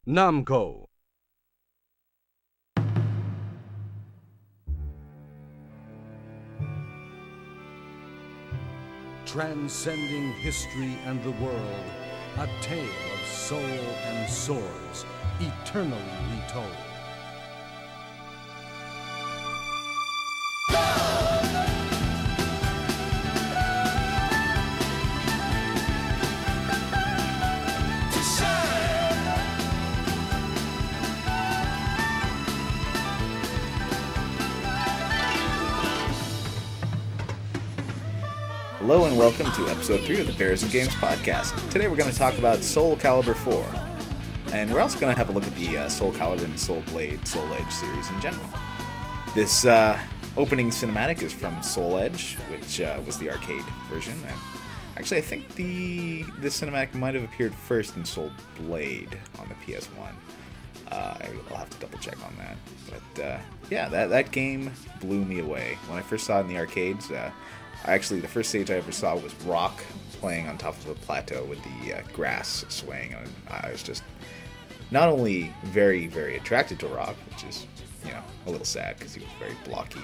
Namco. Transcending history and the world, a tale of soul and swords, eternally retold. Hello and welcome to episode 3 of the Bears and Games podcast. Today we're going to talk about Soul Calibur 4. And we're also going to have a look at the Soul Calibur and Soul Blade, Soul Edge series in general. This opening cinematic is from Soul Edge, which was the arcade version. And actually, I think this cinematic might have appeared first in Soul Blade on the PS1. I'll have to double check on that. But yeah, that game blew me away. When I first saw it in the arcades, actually, the first stage I ever saw was Rock playing on top of a plateau with the grass swaying. And I was just not only very, very attracted to Rock, which is, a little sad because he was a very blocky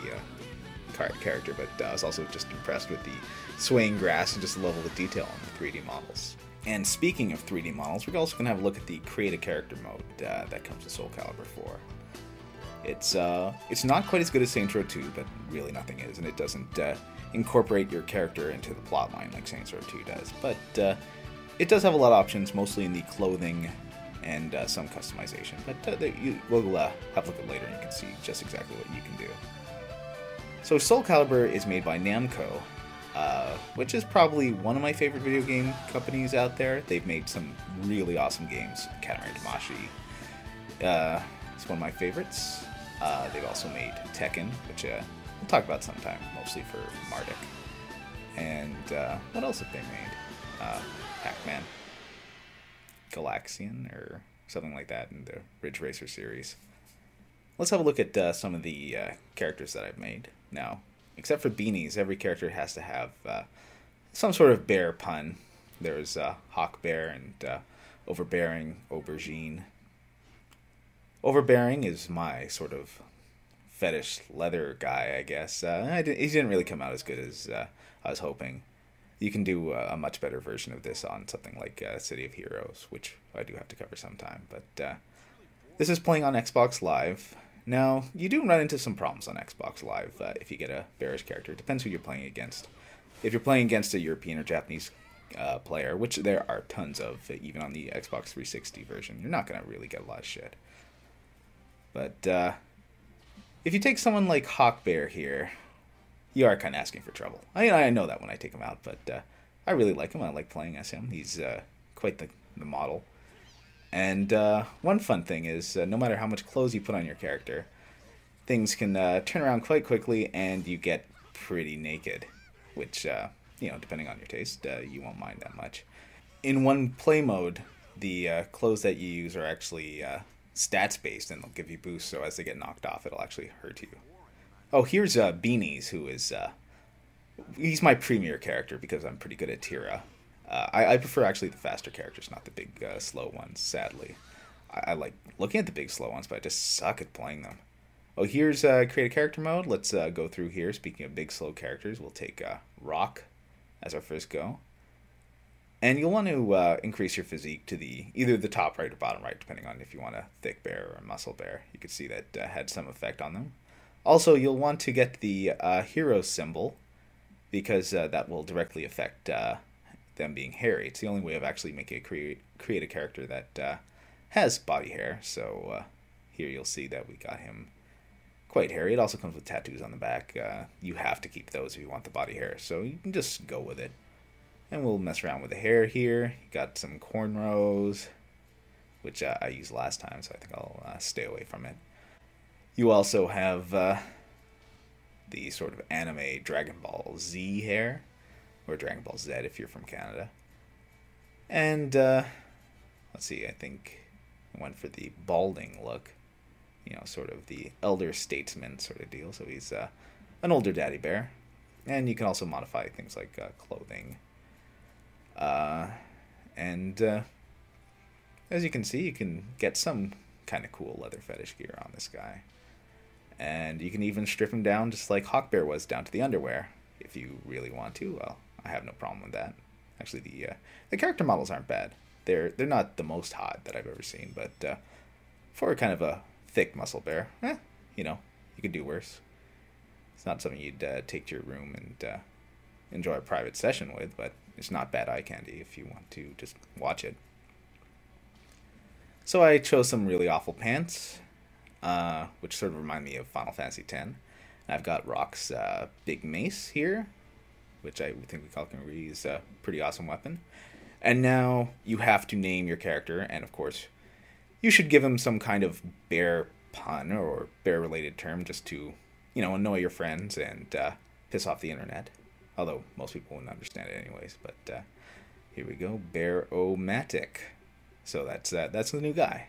character, but I was also just impressed with the swaying grass and just the level of detail on the 3D models. And speaking of 3D models, we're also going to have a look at the Create a Character mode that comes with Soul Calibur 4. It's not quite as good as Saints Row 2, but really nothing is, and it doesn't incorporate your character into the plotline like Saints Row 2 does. But it does have a lot of options, mostly in the clothing and some customization. But we'll have a look at later, and you can see just exactly what you can do. So Soul Calibur is made by Namco, which is probably one of my favorite video game companies out there. They've made some really awesome games. Katamari Damacy is one of my favorites. They've also made Tekken, which we'll talk about sometime, mostly for Marduk. And what else have they made? Pac-Man, Galaxian, or something like that in the Ridge Racer series. Let's have a look at some of the characters that I've made. Now, except for beanies, every character has to have some sort of bear pun. There's Hawk Bear and Overbearing Aubergine. Overbearing is my sort of fetish leather guy, I guess. He didn't really come out as good as I was hoping. You can do a much better version of this on something like City of Heroes, which I do have to cover sometime. But this is playing on Xbox Live. Now, you do run into some problems on Xbox Live if you get a bearish character. It depends who you're playing against. If you're playing against a European or Japanese player, which there are tons of, even on the Xbox 360 version, you're not going to really get a lot of shit. But if you take someone like Hawk Bear here, you are kind of asking for trouble. I know that when I take him out, but I really like him. I like playing as him. He's quite the model. And one fun thing is, no matter how much clothes you put on your character, things can turn around quite quickly, and you get pretty naked, which, depending on your taste, you won't mind that much. In one play mode, the clothes that you use are actually stats based, and they'll give you boosts, so as they get knocked off, it'll actually hurt you. Oh, here's Beanies, who is he's my premier character because I'm pretty good at Tira. I prefer actually the faster characters, not the big slow ones, sadly. I like looking at the big slow ones, but I just suck at playing them. Oh, here's Create a Character mode. Let's go through here. Speaking of big slow characters, we'll take Rock as our first go. And you'll want to increase your physique to either the top right or bottom right, depending on if you want a thick bear or a muscle bear. You can see that had some effect on them. Also, you'll want to get the hero symbol, because that will directly affect them being hairy. It's the only way of actually making create a character that has body hair. So here you'll see that we got him quite hairy. It also comes with tattoos on the back. You have to keep those if you want the body hair, so you can just go with it. And we'll mess around with the hair here. Got some cornrows, which I used last time, so I think I'll stay away from it. You also have the sort of anime Dragon Ball Z hair, or Dragon Ball Z if you're from Canada. And let's see, I think I went for the balding look, sort of the elder statesman sort of deal. So he's an older daddy bear. And you can also modify things like clothing. And as you can see, you can get some kind of cool leather fetish gear on this guy. And you can even strip him down just like Hawkbear was down to the underwear, if you really want to. Well, I have no problem with that. Actually, the character models aren't bad. They're not the most hot that I've ever seen, but for kind of a thick muscle bear, you know, you could do worse. It's not something you'd take to your room and enjoy a private session with, but it's not bad eye candy if you want to just watch it. So I chose some really awful pants, which sort of remind me of Final Fantasy X. I've got Rock's big mace here, which I think we call is a pretty awesome weapon. And now you have to name your character, and of course, you should give him some kind of bear pun or bear-related term just to, you know, annoy your friends and piss off the internet. Although most people wouldn't understand it anyways. But here we go, Bear-O-Matic. So that's the new guy.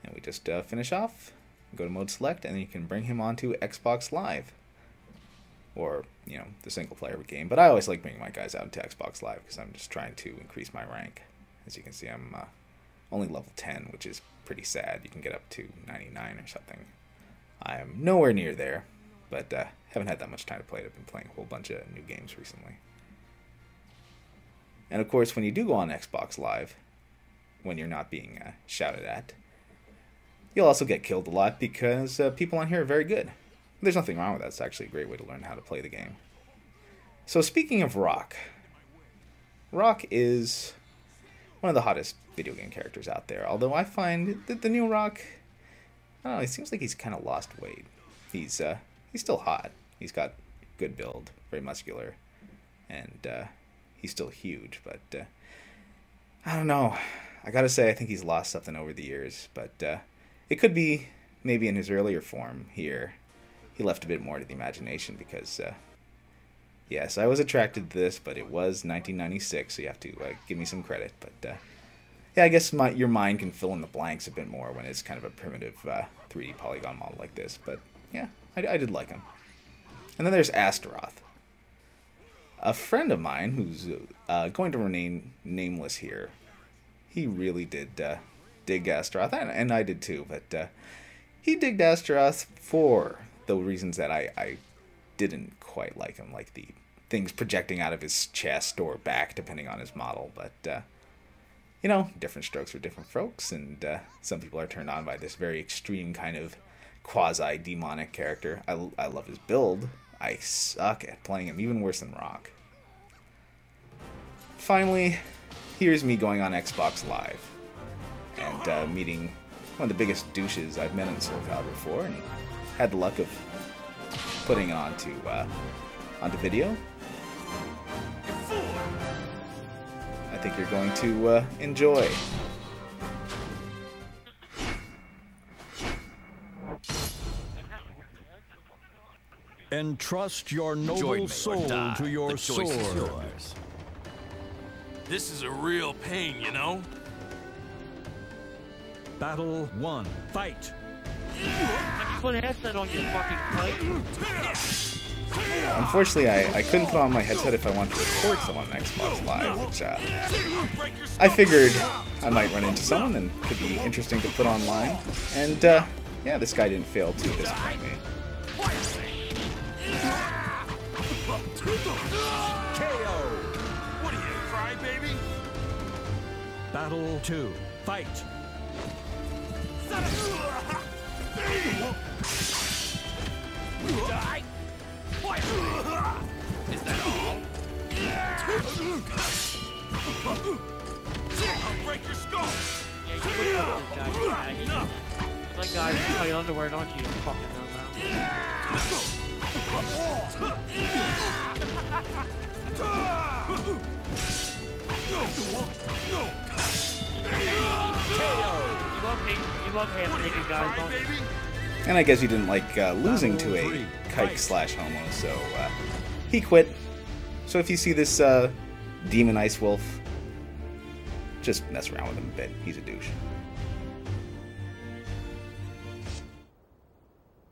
And we just finish off, go to mode select, and then you can bring him onto Xbox Live. Or, you know, the single player game. But I always like bringing my guys out into Xbox Live because I'm just trying to increase my rank. As you can see, I'm only level 10, which is pretty sad. You can get up to 99 or something. I am nowhere near there, but haven't had that much time to play it. I've been playing a whole bunch of new games recently. And of course, when you do go on Xbox Live, when you're not being shouted at, you'll also get killed a lot because people on here are very good. There's nothing wrong with that. It's actually a great way to learn how to play the game. So speaking of Rock, Rock is one of the hottest video game characters out there. Although I find that the new Rock, I don't know, it seems like he's kind of lost weight. He's still hot. He's got good build, very muscular, and he's still huge. But I don't know. I gotta say, I think he's lost something over the years. But it could be maybe in his earlier form here. He left a bit more to the imagination because, yes, I was attracted to this, but it was 1996, so you have to give me some credit. But, yeah, I guess your mind can fill in the blanks a bit more when it's kind of a primitive 3D polygon model like this. But, yeah, I did like him. And then there's Astaroth. A friend of mine who's going to remain nameless here, he really did dig Astaroth, and I did too, but he digged Astaroth for the reasons that I didn't quite like him, like the things projecting out of his chest or back, depending on his model. But, you know, different strokes for different folks, and some people are turned on by this very extreme kind of quasi-demonic character. I love his build. I suck at playing him, even worse than Rock. Finally, here's me going on Xbox Live and meeting one of the biggest douches I've met in Soul Calibur 4, and had the luck of putting onto video. I think you're going to enjoy. Entrust your noble soul to your sword. This is a real pain, you know? Battle 1. Fight! Put a headset on your fucking plate. Unfortunately, I couldn't put on my headset if I wanted to record someone on Xbox Live, which I figured I might run into someone and could be interesting to put online. And yeah, this guy didn't fail to disappoint me. KO! What are you, crybaby? Battle 2. Fight! Die! Is that all? I'll break your skull! Yeah, you look like this guy. Enough! Like guys, you put your underwear, don't you? Fucking You love hand-naked guys, don't you? And I guess he didn't like losing to a kike/homo, so he quit. So if you see this Demon Ice Wolf, just mess around with him a bit. He's a douche.